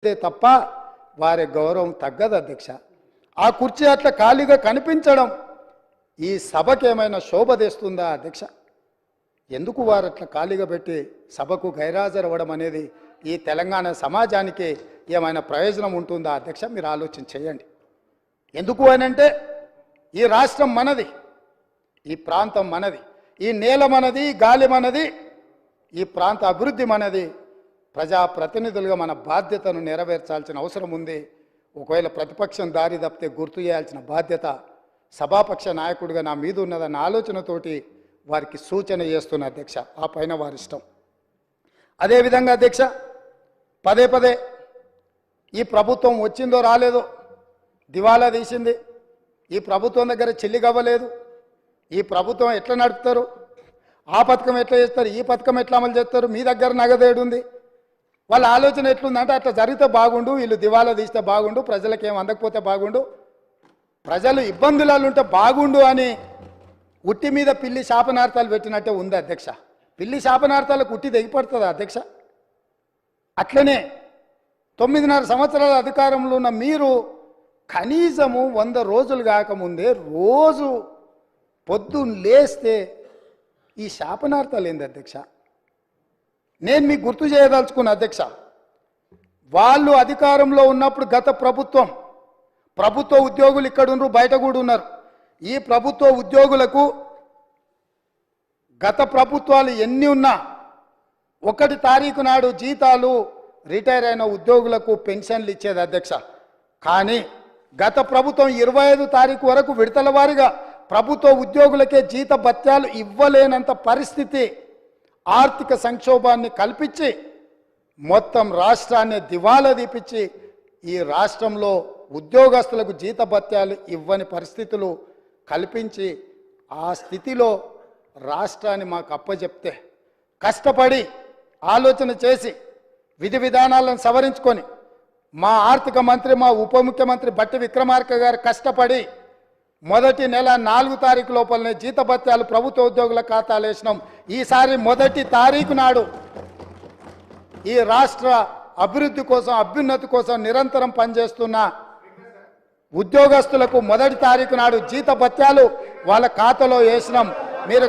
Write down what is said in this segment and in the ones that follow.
తప్ప వారి గౌరవం తగ్గదు అధ్యక్ష. ఆ కుర్చీ అట్లా ఖాళీగా కనిపించడం ఈ సభకి ఏమైనా శోభ తెస్తుందా అధ్యక్ష? ఎందుకు వారు అట్లా ఖాళీగా పెట్టి సభకు గైరాజరవ్వడం అనేది ఈ తెలంగాణ సమాజానికి ఏమైనా ప్రయోజనం ఉంటుందా అధ్యక్ష? మీరు ఆలోచన చేయండి. ఎందుకు అనంటే ఈ రాష్ట్రం మనది, ఈ ప్రాంతం మనది, ఈ నేల మనది, గాలి మనది, ఈ ప్రాంత అభివృద్ధి మనది. ప్రజాప్రతినిధులుగా మన బాధ్యతను నెరవేర్చాల్సిన అవసరం ఉంది. ఒకవేళ ప్రతిపక్షం దారి తప్పితే గుర్తు చేయాల్సిన బాధ్యత సభాపక్ష నాయకుడిగా నా మీద ఉన్నదన్న ఆలోచనతోటి వారికి సూచన చేస్తున్న అధ్యక్ష. ఆ పైన వారి ఇష్టం. అదేవిధంగా అధ్యక్ష, పదే పదే ఈ ప్రభుత్వం వచ్చిందో రాలేదో దివాలా తీసింది, ఈ ప్రభుత్వం దగ్గర చెల్లిగవ్వలేదు, ఈ ప్రభుత్వం ఎట్లా నడుపుతారు, ఆ పథకం ఎట్లా చేస్తారు, ఈ పథకం ఎట్లా అమలు చేస్తారు, మీ దగ్గర నగదేడు ఉంది, వాళ్ళ ఆలోచన ఎట్లుందంటే అట్లా జరిగితే బాగుండు, వీళ్ళు దివాలా తీస్తే బాగుండు, ప్రజలకు ఏం అందకపోతే బాగుండు, ప్రజలు ఇబ్బందులలో ఉంటే బాగుండు అని ఉట్టి మీద పిల్లి శాపనార్థాలు పెట్టినట్టే ఉంది అధ్యక్ష. పిల్లి శాపనార్థాలకు ఉట్టి తెగిపడుతుంది అధ్యక్ష. అట్లనే 9.5 సంవత్సరాల అధికారంలో ఉన్న మీరు కనీసము 100 రోజులు కాకముందే రోజు పొద్దున్న లేస్తే ఈ శాపనార్థాలు ఏంది అధ్యక్ష? నేను మీకు గుర్తు చేయదలుచుకున్న అధ్యక్ష, వాళ్ళు అధికారంలో ఉన్నప్పుడు గత ప్రభుత్వ ఉద్యోగులు ఇక్కడ ఉన్నారు, బయట కూడా ఉన్నారు. ఈ ప్రభుత్వ ఉద్యోగులకు గత ప్రభుత్వాలు ఎన్ని ఉన్నా 1 తారీఖు నాడు జీతాలు రిటైర్ అయిన ఉద్యోగులకు పెన్షన్లు ఇచ్చేది అధ్యక్ష. కానీ గత ప్రభుత్వం 25 తారీఖు వరకు విడతల వారీగా ప్రభుత్వ ఉద్యోగులకే జీత భత్యాలు ఇవ్వలేనంత పరిస్థితి, ఆర్థిక సంక్షోభాన్ని కల్పించి మొత్తం రాష్ట్రాన్ని దివాలా తీపించి ఈ రాష్ట్రంలో ఉద్యోగస్తులకు జీత భత్యాలు ఇవ్వని పరిస్థితులు కల్పించి ఆ స్థితిలో రాష్ట్రాన్ని మాకు అప్పచెప్తే కష్టపడి ఆలోచన చేసి విధి విధానాలను సవరించుకొని మా ఆర్థిక మంత్రి, మా ఉప ముఖ్యమంత్రి బట్టి విక్రమార్క గారు కష్టపడి మొదటి నెల 4 తారీఖు లోపలనే జీత భత్యాలు ప్రభుత్వ ఉద్యోగుల ఖాతాలు వేసినాం. ఈసారి 1 తారీఖు నాడు ఈ రాష్ట్ర అభివృద్ధి కోసం, అభ్యున్నతి కోసం నిరంతరం పనిచేస్తున్న ఉద్యోగస్తులకు 1 తారీఖు నాడు జీత భత్యాలు వాళ్ళ ఖాతాలో వేసినాం. మీరు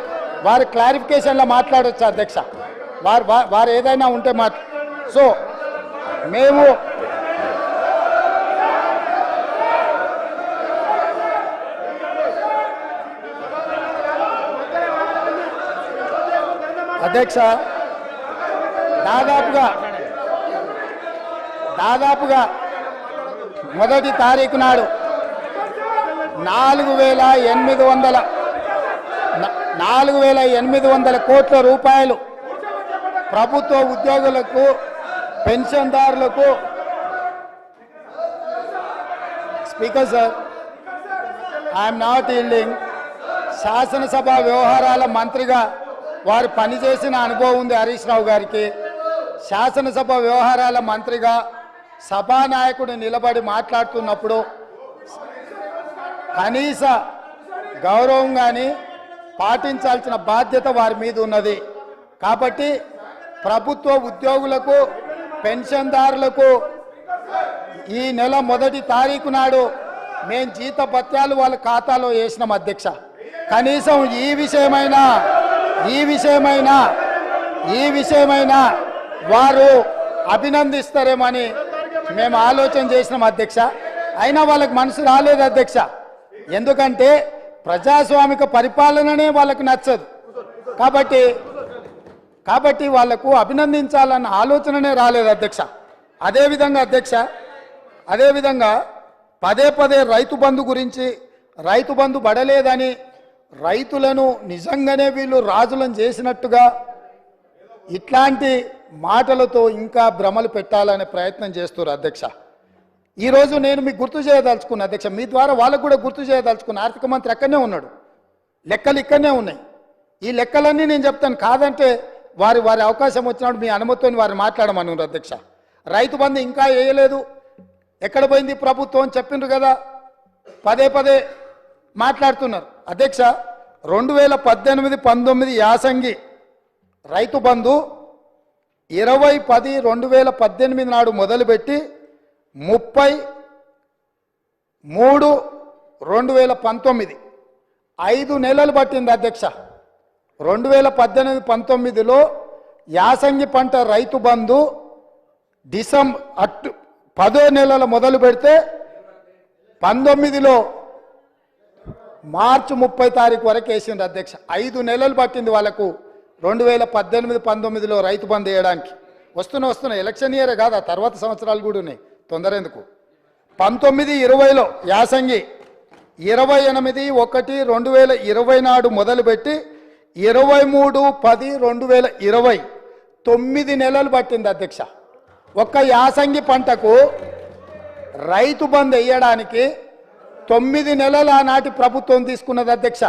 వారి క్లారిఫికేషన్లో మాట్లాడవచ్చు అధ్యక్ష, వారు ఏదైనా ఉంటే సో మేము అధ్యక్ష దాదాపుగా 1 తారీఖు నాడు 4,800 కోట్ల రూపాయలు ప్రభుత్వ ఉద్యోగులకు, పెన్షన్దారులకు. Speaker sir, I'm not yielding. శాసనసభ వ్యవహారాల మంత్రిగా వారు పనిచేసిన అనుభవం ఉంది హరీష్ రావు గారికి. శాసనసభ వ్యవహారాల మంత్రిగా సభానాయకుడు నిలబడి మాట్లాడుతున్నప్పుడు కనీస గౌరవం కానీ పాటించాల్సిన బాధ్యత వారి మీద ఉన్నది. కాబట్టి ప్రభుత్వ ఉద్యోగులకు, పెన్షన్దారులకు ఈ నెల 1 తారీఖు నాడు మేము జీత భత్యాలు వాళ్ళ ఖాతాలో వేసినాం అధ్యక్ష. కనీసం ఈ విషయమైనా వారు అభినందిస్తారేమని మేము ఆలోచన చేసినాం అధ్యక్ష. అయినా వాళ్ళకి మనసు రాలేదు అధ్యక్ష. ఎందుకంటే ప్రజాస్వామిక పరిపాలననే వాళ్ళకు నచ్చదు. కాబట్టి వాళ్లకు అభినందించాలన్న ఆలోచననే రాలేదు అధ్యక్ష. అదేవిధంగా పదే రైతు బంధు గురించి, రైతు బంధు పడలేదని రైతులను నిజంగానే వీళ్ళు రాజులను చేసినట్టుగా ఇట్లాంటి మాటలతో ఇంకా భ్రమలు పెట్టాలనే ప్రయత్నం చేస్తున్నారు అధ్యక్ష. ఈరోజు నేను మీకు గుర్తు చేయదలుచుకున్నా అధ్యక్ష, మీ ద్వారా వాళ్ళకు కూడా గుర్తు చేయదలుచుకున్నా. ఆర్థిక మంత్రి అక్కడనే ఉన్నాడు, లెక్కలు ఇక్కడనే ఉన్నాయి. ఈ లెక్కలన్నీ నేను చెప్తాను, కాదంటే వారి అవకాశం వచ్చినప్పుడు మీ అనుమతితో వారిని మాట్లాడమని అధ్యక్ష. రైతు బంధు ఇంకా వేయలేదు, ఎక్కడ పోయింది ప్రభుత్వం చెప్పిండ్రు కదా, పదే మాట్లాడుతున్నారు అధ్యక్ష. 2018-19 యాసంగి రైతు బంధు 20/10/2018 నాడు మొదలుపెట్టి 30/3/2019 5 నెలలు పట్టింది అధ్యక్ష. 2018-19లో యాసంగి పంట రైతు బంధు డిసెంబర్ 10వ నెలల మొదలు పెడితే 19లో మార్చి 30 తారీఖు వరకు వేసింది అధ్యక్ష. 5 నెలలు పట్టింది వాళ్ళకు 2018-19లో రైతు బంధు వేయడానికి. వస్తున్న ఎలక్షన్ ఇయరే కాదు, ఆ తర్వాత సంవత్సరాలు కూడా ఉన్నాయి, తొందర ఎందుకు. 19-20లో యాసంగి 28/1/2020 నాడు మొదలుపెట్టి 23/10/2020 9 నెలలు పట్టింది అధ్యక్ష. ఒక్క యాసంగి పంటకు రైతు బంధు వేయడానికి 9 నెలలు ఆనాటి ప్రభుత్వం తీసుకున్నది అధ్యక్ష.